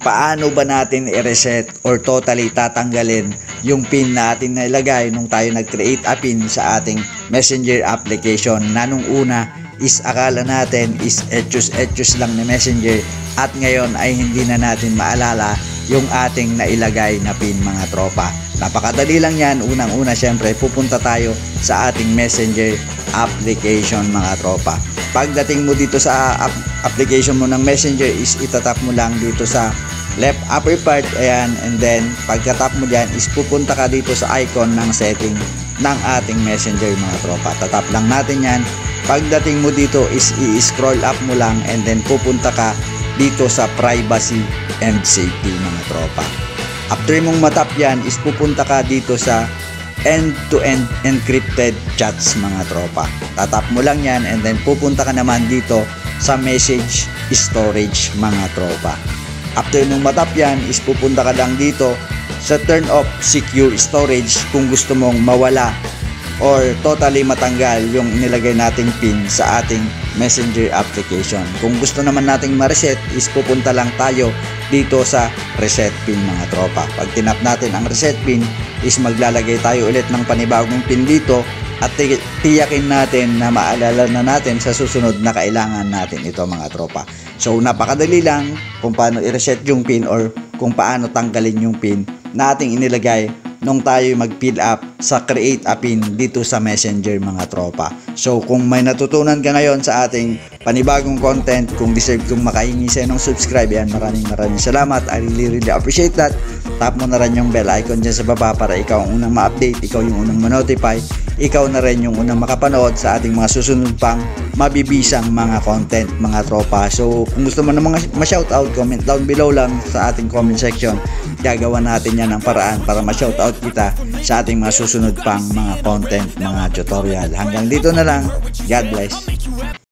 paano ba natin i-reset or totally tatanggalin yung pin na atin na ilagay nung tayo nag-create a pin sa ating Messenger application na nung una is akala natin is etyos lang na Messenger at ngayon ay hindi na natin maalala yung ating nailagay na pin, mga tropa. Napakadali lang yan. Unang-una syempre pupunta tayo sa ating Messenger application, mga tropa. Pagdating mo dito sa application mo ng Messenger is itatap mo lang dito sa left upper part, ayan, and then pagka-tap mo dyan is pupunta ka dito sa icon ng setting ng ating Messenger, mga tropa. Tatap lang natin yan. Pagdating mo dito is i-scroll up mo lang and then pupunta ka dito sa privacy and safety, mga tropa. After mong matap yan is pupunta ka dito sa end-to-end encrypted chats, mga tropa. Tatap mo lang yan and then pupunta ka naman dito sa message storage, mga tropa. After nung matap yan is pupunta ka lang dito sa turn off secure storage kung gusto mong mawala or totally matanggal yung nilagay nating pin sa ating Messenger application. Kung gusto naman nating ma-reset is pupunta lang tayo dito sa reset pin, mga tropa. Pag tinap natin ang reset pin is maglalagay tayo ulit ng panibagong pin dito at tiyakin natin na maalala na natin sa susunod na kailangan natin ito, mga tropa. So napakadali lang kung paano i-reset yung pin or kung paano tanggalin yung pin na ating inilagay nung tayo mag-fill up sa create a pin dito sa Messenger, mga tropa. So kung may natutunan ka ngayon sa ating panibagong content, kung deserve kong makahingi sa ng subscribe, yan, maraming salamat. I really appreciate that. Tap mo na rin yung bell icon dyan sa baba para ikaw ang unang ma-update, ikaw yung unang ma-notify, ikaw na rin yung unang makapanood sa ating mga susunod pang mabibisang mga content, mga tropa. So kung gusto mo na mga ma-shoutout, comment down below lang sa ating comment section. Gagawa natin yan ng paraan para ma-shoutout kita sa ating mga susunod pang mga content, mga tutorial. Hanggang dito na lang. God bless.